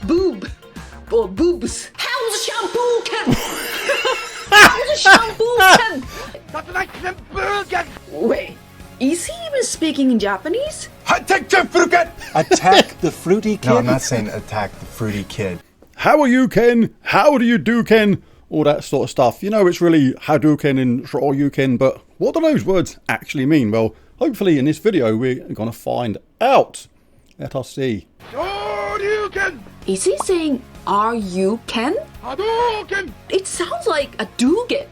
boob or boobs. How's the shampoo can? How's the shampoo can? Wait, is he even speaking in Japanese? Attack the fruity kid? No, I'm not saying attack the fruity kid. How are you, Ken? How do you do, Ken? All that sort of stuff. You know, it's really Hadouken and Shoryuken, but what do those words actually mean? Well, hopefully in this video we're going to find out. Let us see. Shoryuken! Is he saying, are you Ken? Hadouken! It sounds like a Dugan.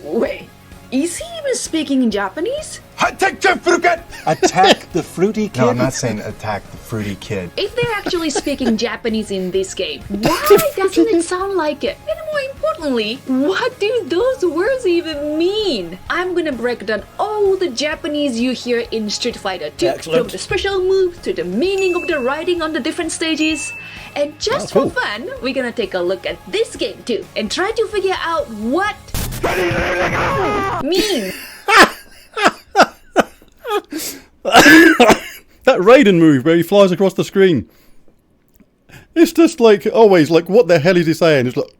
Wait, is he even speaking in Japanese? Attack the fruity kid? No, I'm not saying attack the fruity kid. If they're actually speaking Japanese in this game, why doesn't it sound like it? And more importantly, what do those words even mean? I'm gonna break down all the Japanese you hear in Street Fighter 2, from the special moves to the meaning of the writing on the different stages. And just for fun, we're gonna take a look at this game too, and try to figure out what means. That Raiden move where he flies across the screen. It's just like, always, like, what the hell is he saying? It's like,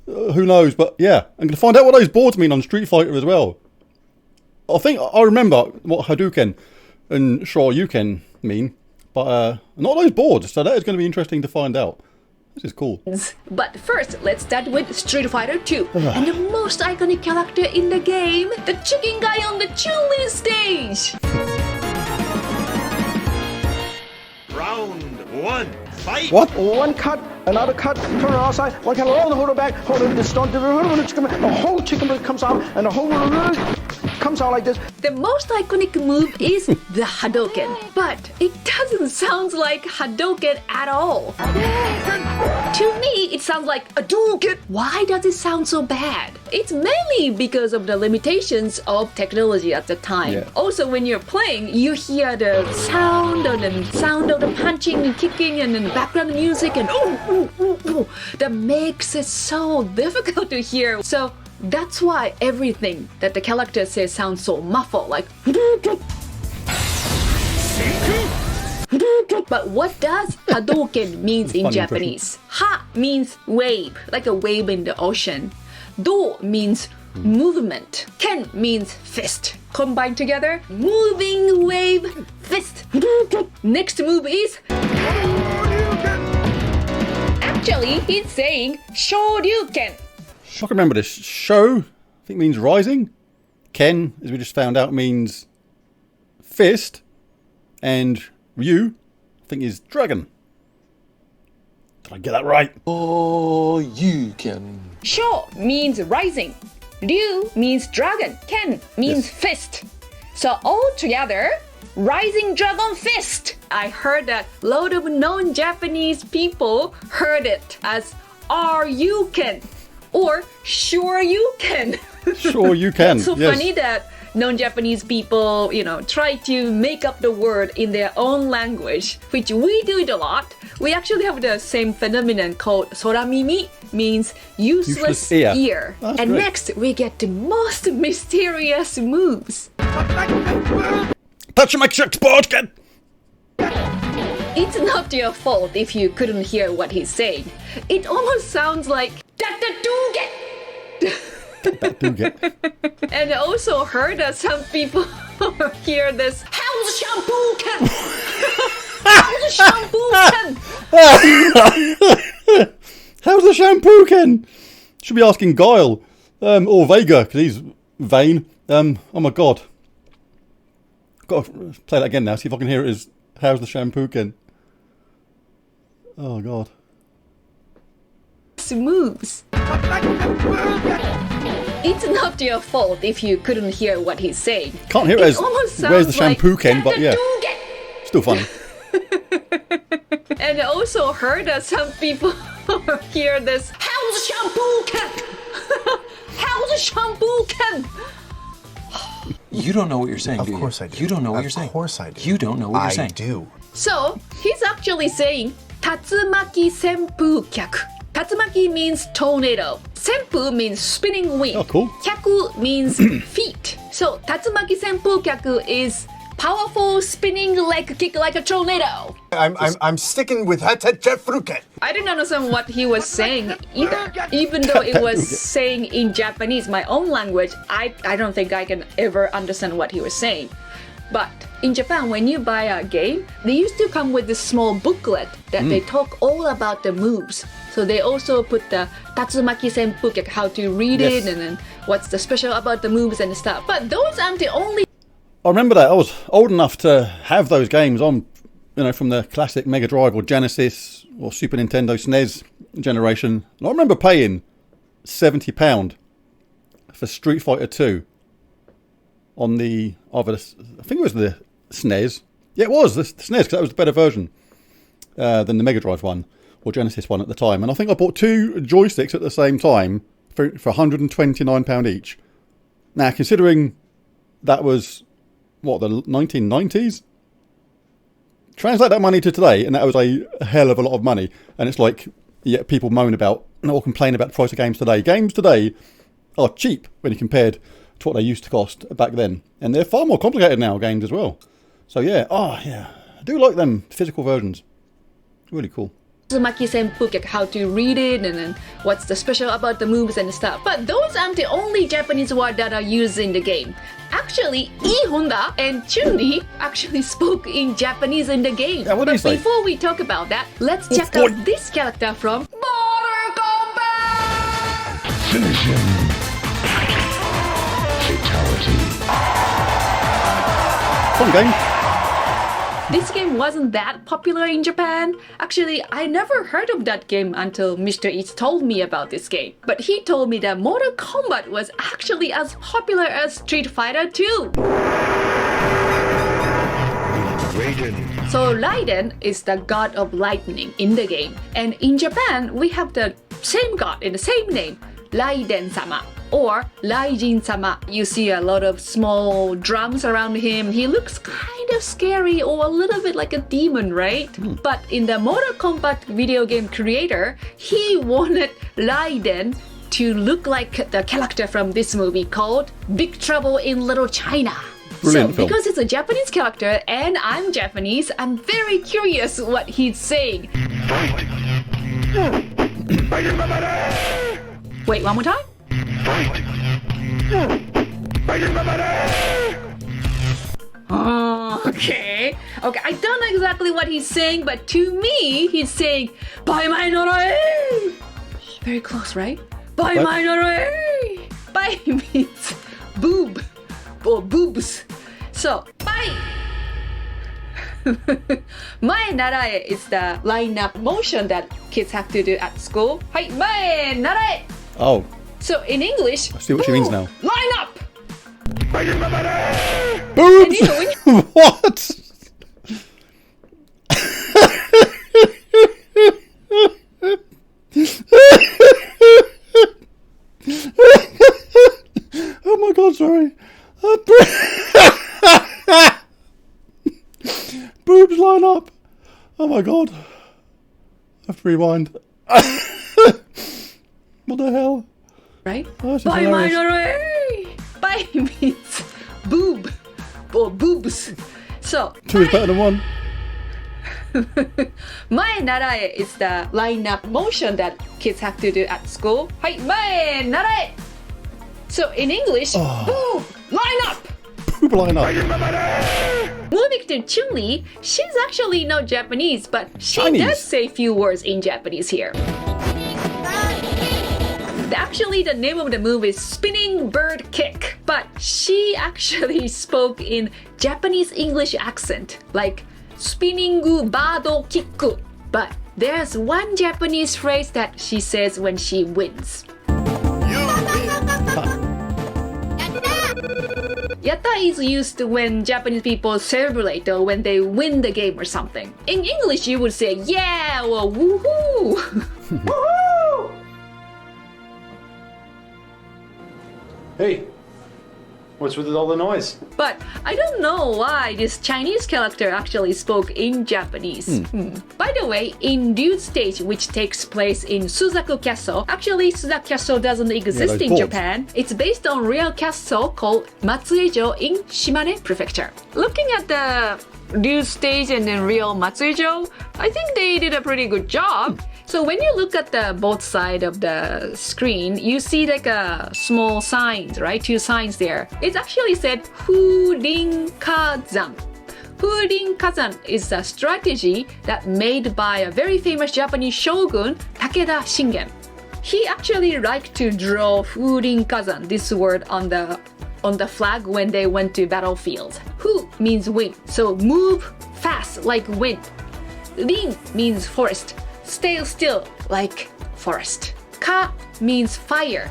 who knows? But yeah, I'm going to find out what those boards mean on Street Fighter as well. I think I remember what Hadouken and Shoryuken mean, but not those boards. So that is going to be interesting to find out. This is cool. But first, let's start with Street Fighter 2. And the most iconic character in the game, the chicken guy on the Chun-Li stage. Round one, fight! What? One cut, another cut, turn it outside, one cut, roll the holder back, hold it, distort, the whole chicken comes out, and the whole comes out like this. The most iconic move is the Hadouken, but it doesn't sound like Hadouken at all. To me, it sounds like a Hadouken. Why does it sound so bad? It's mainly because of the limitations of technology at the time. Yeah. Also, when you're playing, you hear the sound of the punching and kicking and then the background music and that makes it so difficult to hear. So that's why everything that the character says sounds so muffled, like. But what does Hadouken means in Japanese? Ha means wave, like a wave in the ocean. Do means movement. Ken means fist. Combined together, moving wave, fist. Next move is. Actually, he's saying Shoryuken. I can remember this. Sho, I think, means rising. Ken, as we just found out, means fist. And Ryu, I think, is dragon. Did I get that right? Oh, you can. Sho means rising. Ryu means dragon. Ken means fist. So all together, rising dragon fist. I heard that a lot of non-Japanese people heard it as Are-you-ken or Sure-you-ken. Sure you can. It's so funny that non-Japanese people, try to make up the word in their own language, which we do it a lot. We actually have the same phenomenon called soramimi, means useless ear. And great. Next, we get the most mysterious moves. Touch my podcast. It's not your fault if you couldn't hear what he's saying. It almost sounds like Datadouget. And I also heard that some people hear this. How's the shampoo can? How's the shampoo can? How's the shampoo can? Should be asking Guile or Vega because he's vain. Oh my god. Got to play that again now. See if I can hear it as how's the shampoo can. Oh god. Moves. It's not your fault if you couldn't hear what he's saying. Can't hear it as where's the shampoo can, but yeah, still funny. And I also heard that some people hear this. How's the shampoo can? How's the shampoo can? You don't know what you're saying, Of do you? course I do. You don't know what you're saying. Of course I do. You don't know what you're saying. I do. So he's actually saying Tatsumaki senpukyaku. Tatsumaki means tornado. Senpu means spinning wing. Oh, cool. Kyaku means feet. So Tatsumaki senpukyaku is powerful spinning leg kick like a tornado. I'm sticking with Hatachafruket. I didn't understand what he was saying either. Even though it was saying in Japanese, my own language, I don't think I can ever understand what he was saying. But in Japan, when you buy a game, they used to come with this small booklet that they talk all about the moves. So they also put the Tatsumaki Senpu, like how to read it and then what's the special about the moves and stuff. But those aren't the only. I remember that. I was old enough to have those games on, you know, from the classic Mega Drive or Genesis or Super Nintendo SNES generation. And I remember paying £70 for Street Fighter 2 on the, I think it was the SNES. Yeah, it was the SNES, because that was the better version than the Mega Drive one or Genesis one at the time. And I think I bought 2 joysticks at the same time for £129 each. Now, considering that was, what, the 1990s? Translate that money to today, and that was a hell of a lot of money. And it's like, yeah, people moan about or complain about the price of games today. Games today are cheap when you compared to what they used to cost back then. And they're far more complicated now, games as well. So yeah, I do like them physical versions. Really cool. Tatsumaki Senpu, like how to read it and then what's the special about the moves and stuff. But those aren't the only Japanese words that are used in the game. Actually, Ii Honda and Chun-Li actually spoke in Japanese in the game. Yeah, what do you say? Before we talk about that, let's check out this character from Mortal Kombat! Finish him. Fatality. Fun game. This game wasn't that popular in Japan. Actually, I never heard of that game until Mr. Eats told me about this game. But he told me that Mortal Kombat was actually as popular as Street Fighter 2. Raiden. So Raiden is the god of lightning in the game. And in Japan, we have the same god in the same name, Raiden-sama. Or Raijin-sama. You see a lot of small drums around him. He looks kind of scary or a little bit like a demon, right? But in the Mortal Kombat video game creator, he wanted Raiden to look like the character from this movie called Big Trouble in Little China. Brilliant film. Because it's a Japanese character and I'm Japanese, I'm very curious what he's saying. Wait, one more time? Oh, okay. Okay, I don't know exactly what he's saying, but to me, he's saying, Bai mai noroe! Very close, right? Bai mai noroe! Bai means boob or boobs. So, bai! Mae narae is the line-up motion that kids have to do at school. Hai, mae narae! Oh. So in English, I see what she means now. Line up! Boobs! What? Oh my god, sorry. Boobs line up. Oh my god. I have to rewind. What the hell? Right? Oh, Bai mai noroe! Bai means boob or boobs. So, 2 is better than 1. mae narae is the line-up motion that kids have to do at school. Hai, mae narae! So in English, boob, line up! Boob line up. Moving to Chun-Li, she's actually not Japanese, but she Chinese. does say few words in Japanese here. Actually, the name of the movie is Spinning Bird Kick, but she actually spoke in Japanese English accent, like spinning bird kick. But there's one Japanese phrase that she says when she wins. Yatta is used when Japanese people celebrate or when they win the game or something. In English, you would say yeah or woohoo. Woohoo! Hey, What's with all the noise? But I don't know why this Chinese character actually spoke in Japanese. By the way, in Dude Stage, which takes place in Suzaku Castle, actually Suzaku Castle doesn't exist in boards. Japan. It's based on real castle called Matsuejo in Shimane Prefecture. Looking at the Dude Stage and then real Matsuejo, I think they did a pretty good job. So when you look at the both side of the screen, you see like a small signs, right? 2 signs there. It actually said Furin-kazan. Furin-kazan is a strategy that made by a very famous Japanese shogun, Takeda Shingen. He actually liked to draw Furin-kazan, this word on the flag when they went to battlefield. Fu means wind, so move fast like wind. Rin means forest. Stay still like forest. Ka means fire,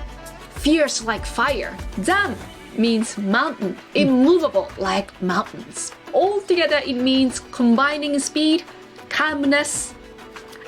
fierce like fire. Zan means mountain, immovable like mountains. Altogether, it means combining speed, calmness,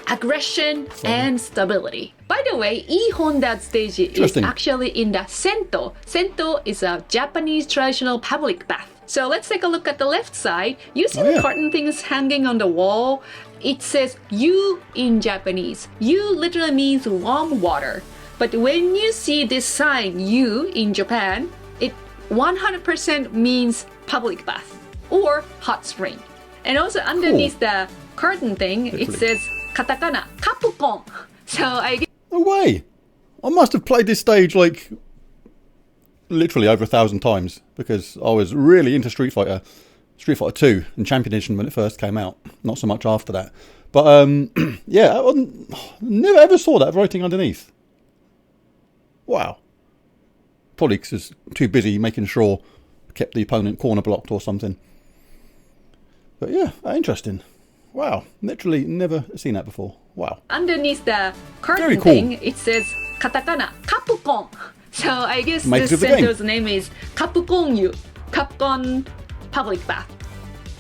aggression, and stability. By the way, E Honda's stage is actually in the Sento. Sento is a Japanese traditional public bath. So let's take a look at the left side. You see the curtain things hanging on the wall. It says "yu" in Japanese. "Yu" literally means warm water. But when you see this sign "yu" in Japan, it 100% means public bath or hot spring. And also underneath the curtain thing, it says katakana, Capcom. So I guess... No way! I must have played this stage like literally over 1,000 times because I was really into Street Fighter 2 and Champion Edition when it first came out. Not so much after that. But yeah, I never ever saw that writing underneath. Wow. Probably because it's too busy making sure kept the opponent corner blocked or something. But yeah, interesting. Wow, literally never seen that before. Wow. Underneath the curtain thing, it says katakana, Capcom. So I guess this center's name is Capcom-yu, Capcom Public Bath.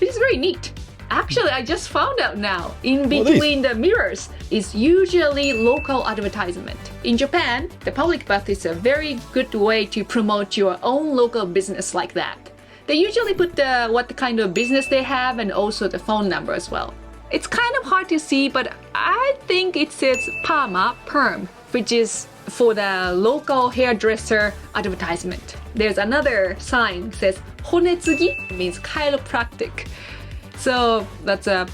It is very neat. Actually, I just found out now, in between the mirrors is usually local advertisement. In Japan, the public bath is a very good way to promote your own local business like that. They usually put what kind of business they have and also the phone number as well. It's kind of hard to see, but I think it says perm, which is for the local hairdresser advertisement. There's another sign that says honetsugi, means chiropractic. So that's a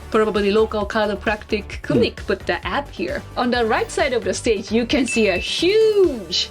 probably local chiropractic clinic put the ad here. On the right side of the stage, you can see a huge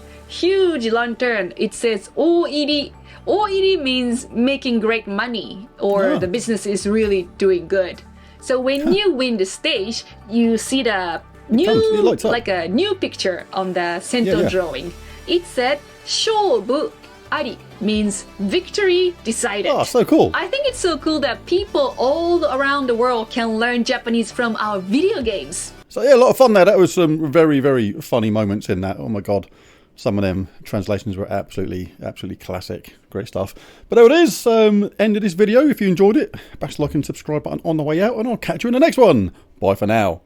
lantern. It says OED. OED means making great money or the business is really doing good. So when you win the stage, you see the new, like a new picture on the center drawing. It said "Shoubu Ari" means victory decided. Oh, so cool. I think it's so cool that people all around the world can learn Japanese from our video games. So yeah, a lot of fun there. That was some very, very funny moments in that. Oh my God. Some of them translations were absolutely classic. Great stuff. But there it is. End of this video. If you enjoyed it, bash the like and subscribe button on the way out, and I'll catch you in the next one. Bye for now.